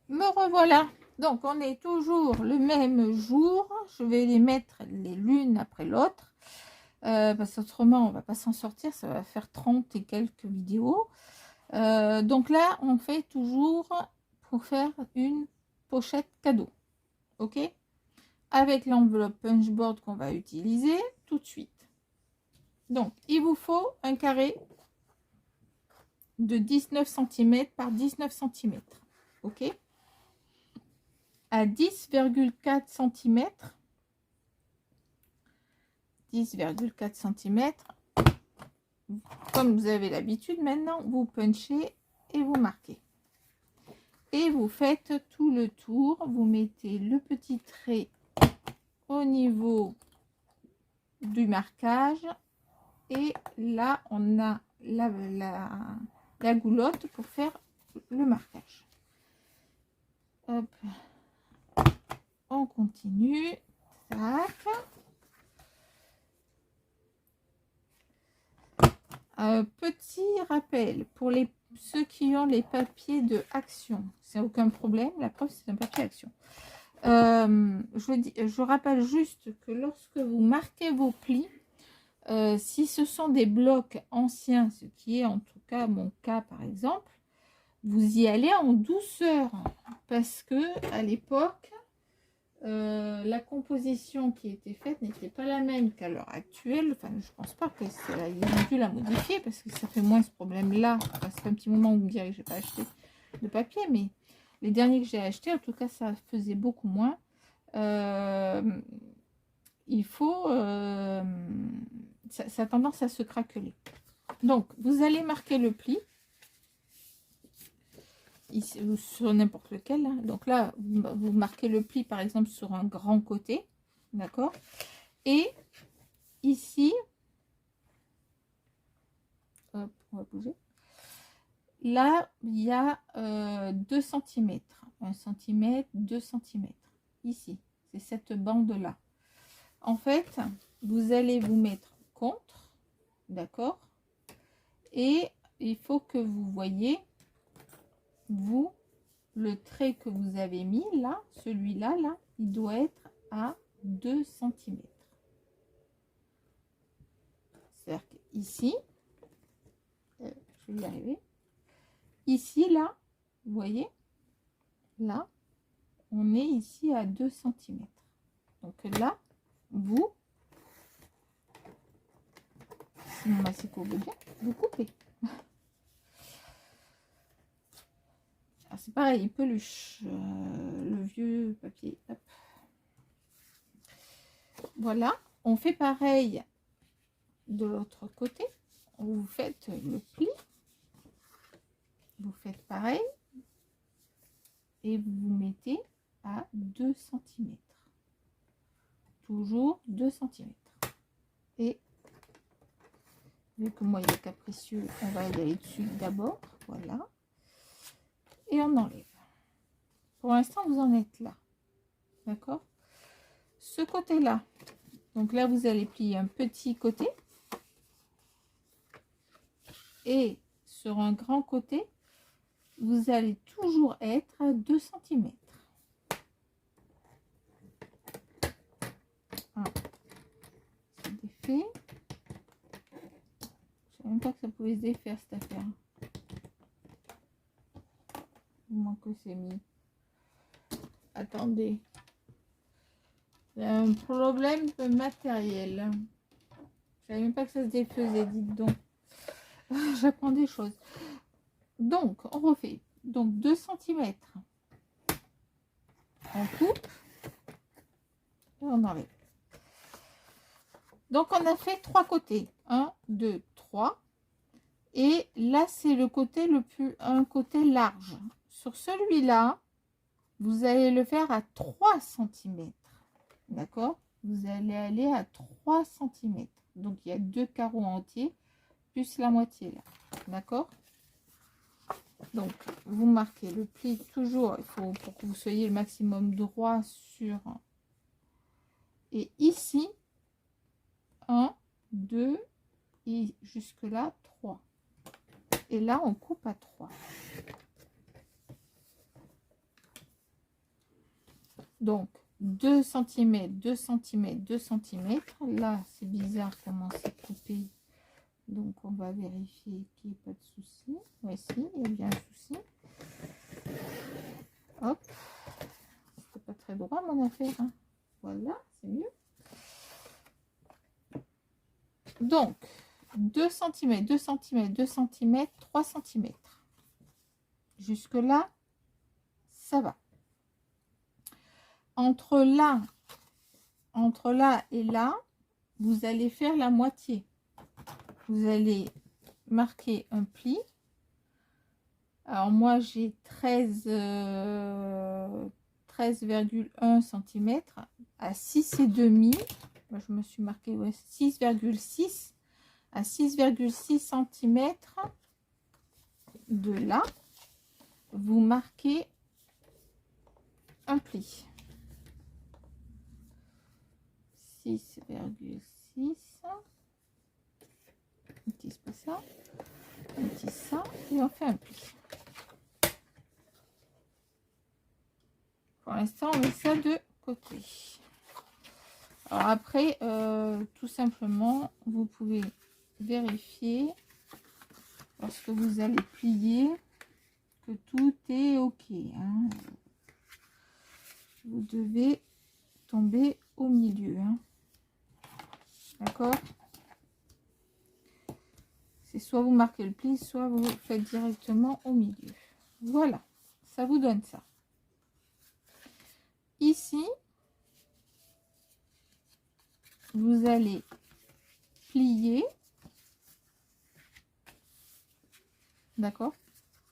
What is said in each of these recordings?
Me revoilà. Donc, on est toujours le même jour. Je vais les mettre les l'une après l'autre. Parce qu'autrement, on va pas s'en sortir. Ça va faire 30 et quelques vidéos. Donc là, on fait toujours pour faire une pochette cadeau. OK? Avec l'enveloppe punchboard qu'on va utiliser tout de suite. Donc, il vous faut un carré de 19 cm par 19 cm. OK? À 10,4 cm, 10,4 cm, comme vous avez l'habitude maintenant, vous punchez et vous marquez. Et vous faites tout le tour, vous mettez le petit trait au niveau du marquage et là on a la goulotte pour faire le marquage. Hop. On continue. Tac. Petit rappel pour ceux qui ont les papiers de Action, c'est aucun problème, la preuve c'est un papier Action. Je rappelle juste que lorsque vous marquez vos plis, si ce sont des blocs anciens, ce qui est en tout cas mon cas par exemple, vous y allez en douceur parce que à l'époque la composition qui était faite n'était pas la même qu'à l'heure actuelle. Enfin, je pense pas qu'ils ont dû la modifier parce que ça fait moins ce problème là. Enfin, c'est un petit moment où vous me direz que j'ai pas acheté de papier, mais les derniers que j'ai achetés, en tout cas, ça faisait beaucoup moins. Il faut ça a tendance à se craqueler. Donc, vous allez marquer le pli. Ici, sur n'importe lequel. Hein. Donc là, vous marquez le pli, par exemple, sur un grand côté. D'accord? Et ici, hop, on va bouger. Là, il y a 2 cm. 1 cm, 2 cm. Ici, c'est cette bande-là. En fait, vous allez vous mettre contre. D'accord? Et il faut que vous voyez, vous, le trait que vous avez mis là, celui-là, là, il doit être à 2 cm. C'est-à-dire qu'ici, je vais y arriver. Ici, là, vous voyez, là, on est ici à 2 cm. Donc là, vous, sinon c'est qu'au bout, vous coupez. C'est pareil, il peluche le vieux papier. Hop. Voilà, on fait pareil de l'autre côté. Vous faites le pli. Vous faites pareil. Et vous vous mettez à 2 cm. Toujours 2 cm. Et vu que moi il est capricieux, on va y aller dessus d'abord. Voilà. Et on enlève. Pour l'instant, vous en êtes là. D'accord? Ce côté-là. Donc là, vous allez plier un petit côté. Et sur un grand côté, vous allez toujours être à 2 cm. C'est défait. Je ne savais même pas que ça pouvait se défaire cette affaire. Il manque que c'est mis. Attendez. Il y a un problème de matériel. Je savais même pas que ça se défaisait, dites donc. J'apprends des choses. Donc, on refait. Donc, 2 cm. On coupe. Et on enlève. Donc, on a fait 3 côtés. 1, 2, 3. Et là, c'est le côté un côté large. Sur celui-là, vous allez le faire à 3 cm. D'accord? Vous allez aller à 3 cm. Donc, il y a 2 carreaux entiers, plus la moitié là. D'accord? Donc, vous marquez le pli toujours, il faut pour que vous soyez le maximum droit sur. Et ici, 1, 2, et jusque là, 3. Et là, on coupe à 3. Donc 2 cm, 2 cm, 2 cm. Là, c'est bizarre comment c'est coupé. Donc, on va vérifier qu'il n'y ait pas de souci. Oui, si, il y a bien un souci. Hop. C'est pas très droit, mon affaire. Hein. Voilà, c'est mieux. Donc, 2 cm, 2 cm, 2 cm, 3 cm. Jusque-là, ça va. Entre là et là, vous allez faire la moitié. Vous allez marquer un pli. Alors moi j'ai 13,1 cm à 6,5. Moi je me suis marqué ouais, 6,6 à 6,6 cm de là. Vous marquez un pli. 6,6. On utilise pas ça. On utilise ça et on fait un pli. Pour l'instant, on met ça de côté. Alors après, tout simplement, vous pouvez vérifier lorsque vous allez plier que tout est OK. Hein. Vous devez tomber au milieu. Hein. D'accord? C'est soit vous marquez le pli, soit vous faites directement au milieu. Voilà, ça vous donne ça. Ici, vous allez plier, d'accord,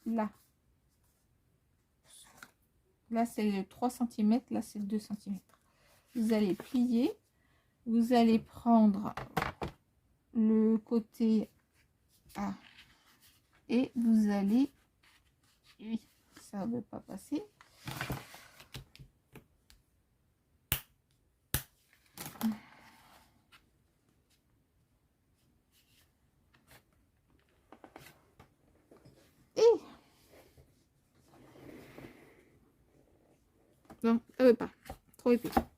là. Là, c'est le 3 cm, là, c'est 2 cm. Vous allez plier, vous allez prendre le côté A et vous allez, oui, ça ne veut pas passer. Non, ça veut pas. Trop épais. Ça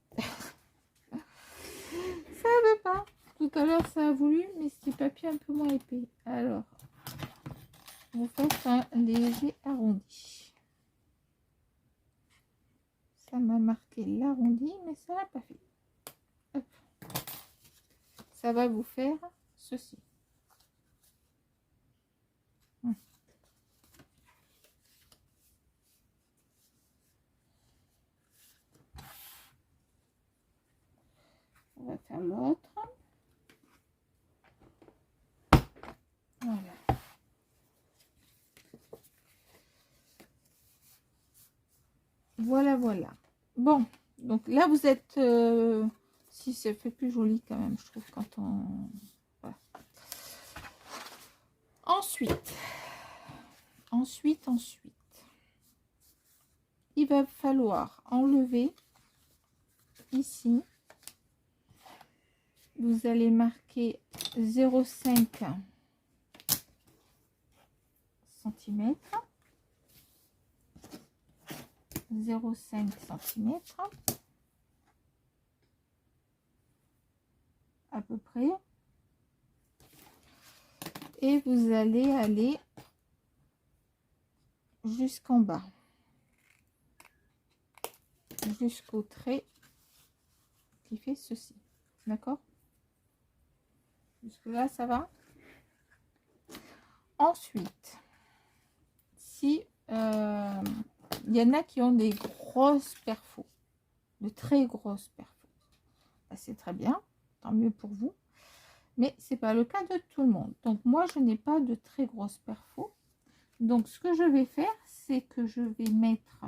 veut pas. Tout à l'heure, ça a voulu, mais c'est papier un peu moins épais. Alors, vous faites un léger arrondi. Ça m'a marqué l'arrondi, mais ça n'a pas fait. Hop. Ça va vous faire ceci. On va faire l'autre. Voilà. Voilà, voilà. Bon, donc là, vous êtes... si, ça fait plus joli quand même, je trouve, quand on... Voilà. Ensuite, il va falloir enlever ici. Vous allez marquer 0,5 cm. 0,5 cm à peu près. Et vous allez aller jusqu'en bas. Jusqu'au trait qui fait ceci. D'accord? Jusque là, ça va. Ensuite, si il y en a qui ont des grosses perfos, de très grosses perfos, c'est très bien, tant mieux pour vous. Mais c'est pas le cas de tout le monde. Donc moi, je n'ai pas de très grosses perfos. Donc ce que je vais faire, c'est que je vais mettre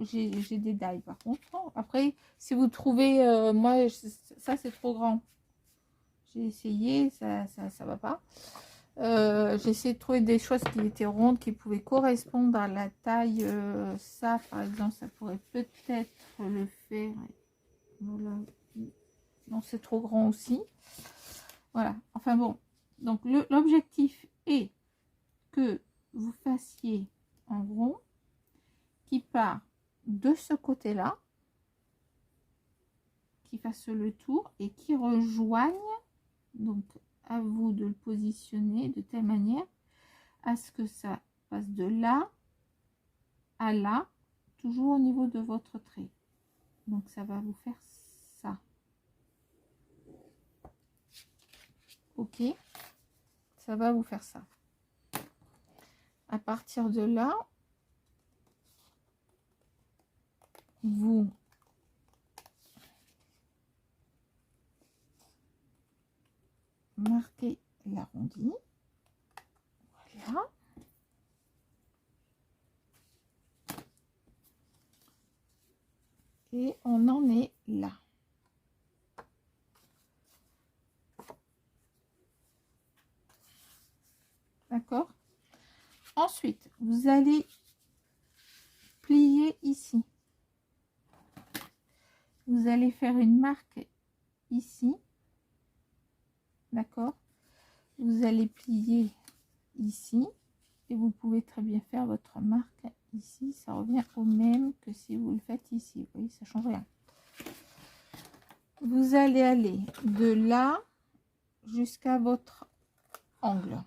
j'ai des dailles par contre. Après, si vous trouvez, moi, ça c'est trop grand. J'ai essayé, ça va pas. J'ai essayé de trouver des choses qui étaient rondes, qui pouvaient correspondre à la taille. Ça, par exemple, ça pourrait peut-être le faire. Voilà. Non, c'est trop grand aussi. Voilà. Enfin bon. Donc, l'objectif est que vous fassiez en rond qui part de ce côté-là, qui fasse le tour et qui rejoigne. Donc, à vous de le positionner de telle manière à ce que ça passe de là à là, toujours au niveau de votre trait. Donc, ça va vous faire ça. Ok, ça va vous faire ça. À partir de là, vous marquez l'arrondi. Voilà. Et on en est là. D'accord? Ensuite, vous allez plier ici. Vous allez faire une marque ici. D'accord? Vous allez plier ici. Et vous pouvez très bien faire votre marque ici. Ça revient au même que si vous le faites ici. Vous voyez, ça change rien. Vous allez aller de là jusqu'à votre angle.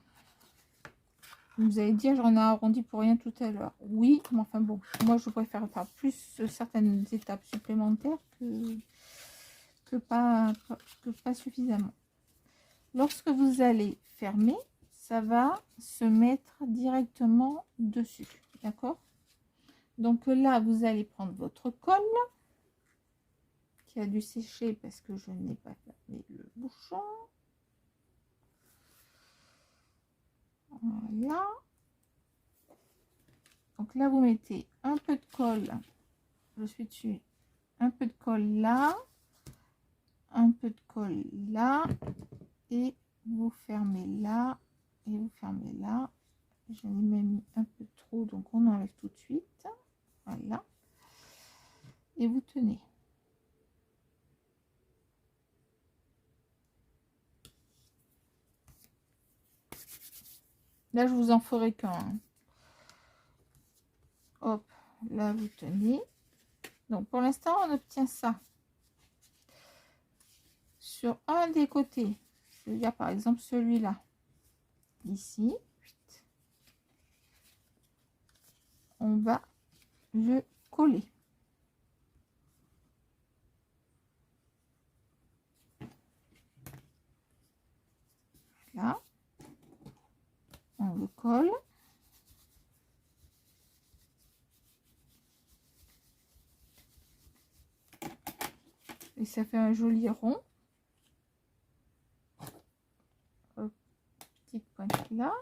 Vous allez dire, j'en ai arrondi pour rien tout à l'heure. Oui, mais enfin bon, moi je préfère faire plus certaines étapes supplémentaires que pas suffisamment. Lorsque vous allez fermer, ça va se mettre directement dessus. D'accord? Donc là, vous allez prendre votre colle qui a dû sécher parce que je n'ai pas fermé le bouchon. Voilà. Donc là, vous mettez un peu de colle. Je suis dessus. Un peu de colle là. Un peu de colle là. Et vous fermez là. Et vous fermez là. J'en ai même mis un peu trop. Donc on enlève tout de suite. Voilà. Et vous tenez. Là, je vous en ferai qu'un. Hein. Hop, là, vous tenez. Donc, pour l'instant, on obtient ça. Sur un des côtés, c'est-à-dire par exemple celui-là. Ici, on va le coller. Là, on le colle. Et ça fait un joli rond. Hop, petite pointe là.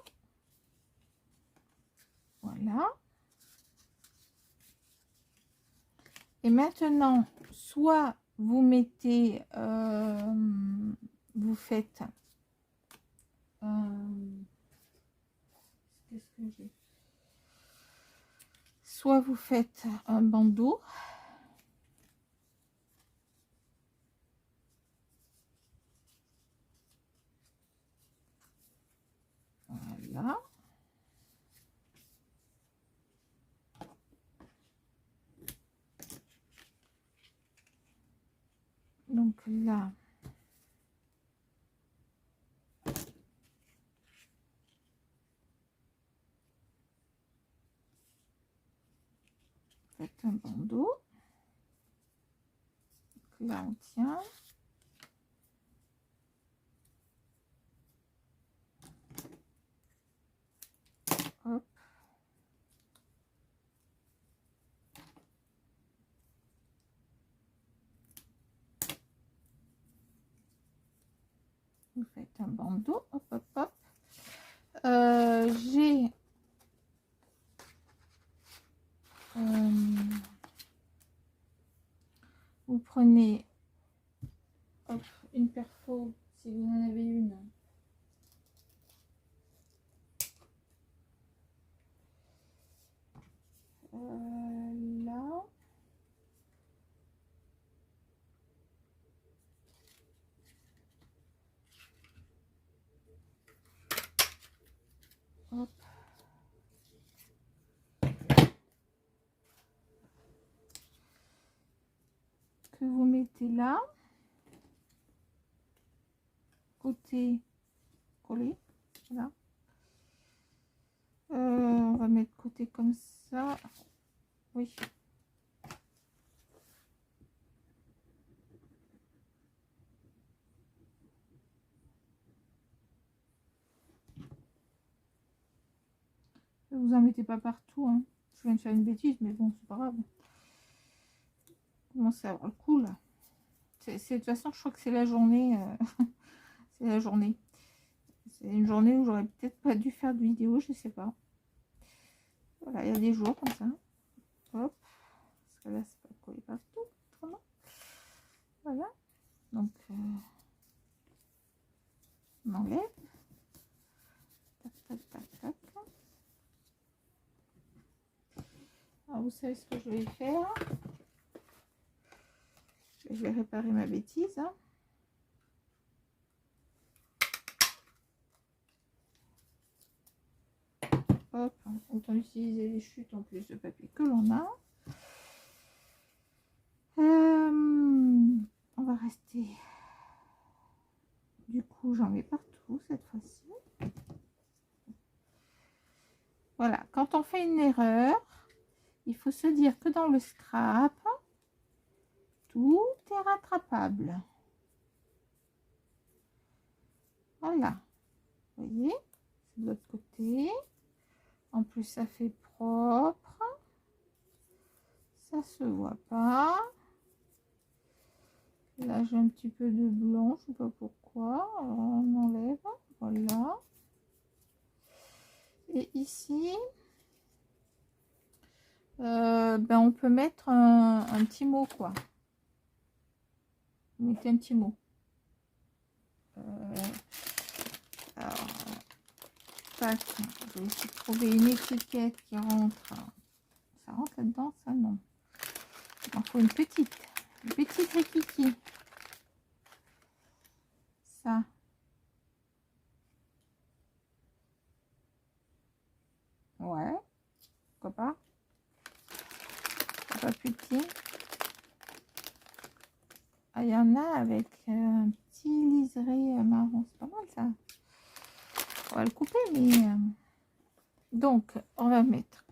Voilà. Et maintenant, soit vous mettez, vous faites, qu'est-ce que j'ai? Soit vous faites un bandeau. Voilà. Donc là, faites un bandeau. Donc là, on tient. Hop. Vous faites un bandeau. Hop, hop, hop. J'ai vous prenez hop, une perfo si vous en avez une. Là. Hop. que vous mettez là, côté collé, voilà. On va mettre côté comme ça, oui. Vous en mettez pas partout, hein. Je viens de faire une bêtise, mais bon, c'est pas grave. Comment ça avoir le coup là? De toute façon, je crois que c'est la journée. C'est la journée. C'est une journée où j'aurais peut-être pas dû faire de vidéo, je sais pas. Voilà, il y a des jours comme ça. Hop. Parce que là, c'est pas collé partout. Autrement. Voilà. Donc, on enlève. Tac, tac, tac, tac. Alors, vous savez ce que je vais faire? Je vais réparer ma bêtise. Hein. Hop, autant utiliser les chutes en plus de papier que l'on a. On va rester. Du coup, j'en mets partout cette fois-ci. Voilà, quand on fait une erreur, il faut se dire que dans le scrap, tout est rattrapable. Voilà, vous voyez, c'est de l'autre côté. En plus, ça fait propre. Ça se voit pas. Là, j'ai un petit peu de blanc, je sais pas pourquoi. Alors, on enlève, voilà. Et ici, ben, on peut mettre un petit mot, quoi. Vous mettez un petit mot. Alors, tac, je vais essayer de trouver une étiquette qui rentre. Ça rentre là-dedans, ça non. Il en faut une petite rikiki. Ça. Ouais. Pourquoi pas. Pas plus petit. Ah, il y en a avec un petit liseré marron. C'est pas mal ça. On va le couper, mais... Donc, on va mettre...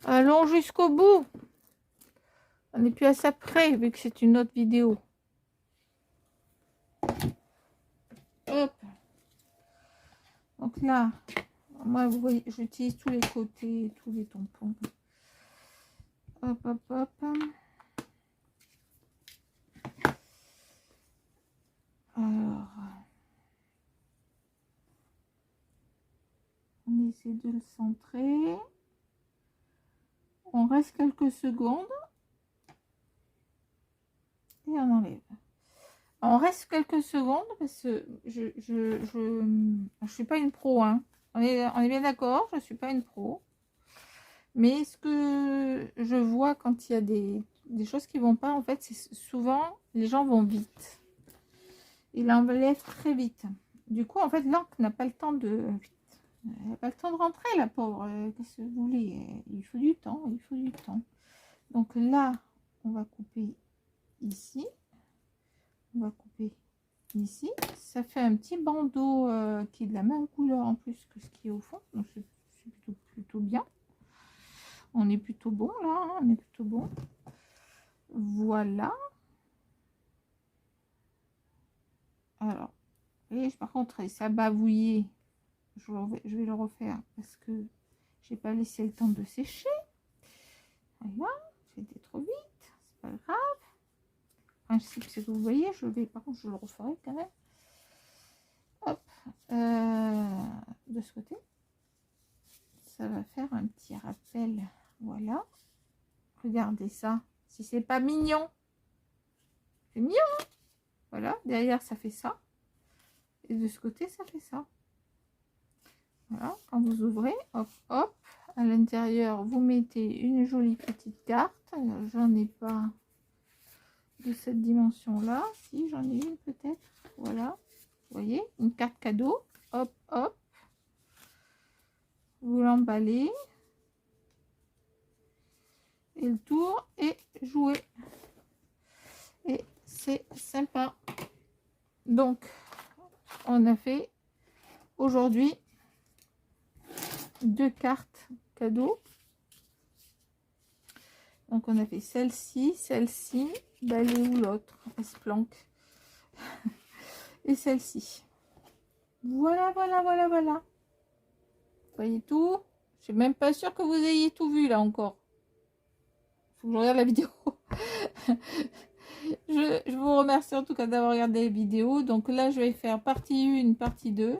Allons jusqu'au bout. On n'est plus à ça près, vu que c'est une autre vidéo. Hop. Donc là, moi, vous voyez, j'utilise tous les côtés, tous les tampons. Hop, hop, hop. Alors, on essaie de le centrer. On reste quelques secondes. Et on enlève. On reste quelques secondes parce que je suis pas une pro. Hein. On est bien d'accord, je suis pas une pro. Mais ce que je vois quand il y a des choses qui vont pas, en fait, c'est souvent les gens vont vite. Il enlève très vite. Du coup, en fait, l'encre n'a pas le temps de... Elle n'a pas le temps de rentrer, la pauvre. Qu'est-ce que vous voulez? Il faut du temps, il faut du temps. Donc là, on va couper ici. On va couper ici. Ça fait un petit bandeau qui est de la même couleur en plus que ce qui est au fond. Donc c'est plutôt bien. On est plutôt bon là, hein, on est plutôt bon. Voilà. Alors, et par contre, ça bavouillé. Je vais le refaire parce que j'ai pas laissé le temps de sécher. Voilà, j'ai été trop vite, c'est pas grave. Le principe, c'est que vous voyez, par contre, je le referai quand même. Hop, de ce côté, ça va faire un petit rappel. Voilà, regardez ça. Si c'est pas mignon, c'est mignon. Hein, voilà, derrière, ça fait ça. Et de ce côté, ça fait ça. Voilà, quand vous ouvrez, hop, hop, à l'intérieur, vous mettez une jolie petite carte. J'en ai pas de cette dimension-là. Si, j'en ai une peut-être. Voilà, vous voyez, une carte cadeau. Hop, hop. Vous l'emballez. et le tour est joué. Et c'est sympa. Donc, on a fait aujourd'hui 2 cartes cadeaux. Donc, on a fait celle-ci, bah, elle est où l'autre? Elle se planque. Et celle-ci. Voilà, voilà, voilà, voilà. Vous voyez tout? Je suis même pas sûre que vous ayez tout vu là encore. Faut que je regarde la vidéo. Je vous remercie en tout cas d'avoir regardé la vidéo. Donc là, je vais faire partie 1, partie 2.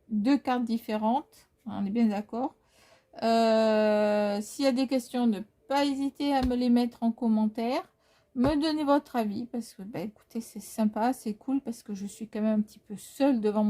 2 cartes différentes. On est bien d'accord. S'il y a des questions, ne pas hésiter à me les mettre en commentaire. Me donner votre avis parce que, bah, écoutez, c'est sympa, c'est cool parce que je suis quand même un petit peu seule devant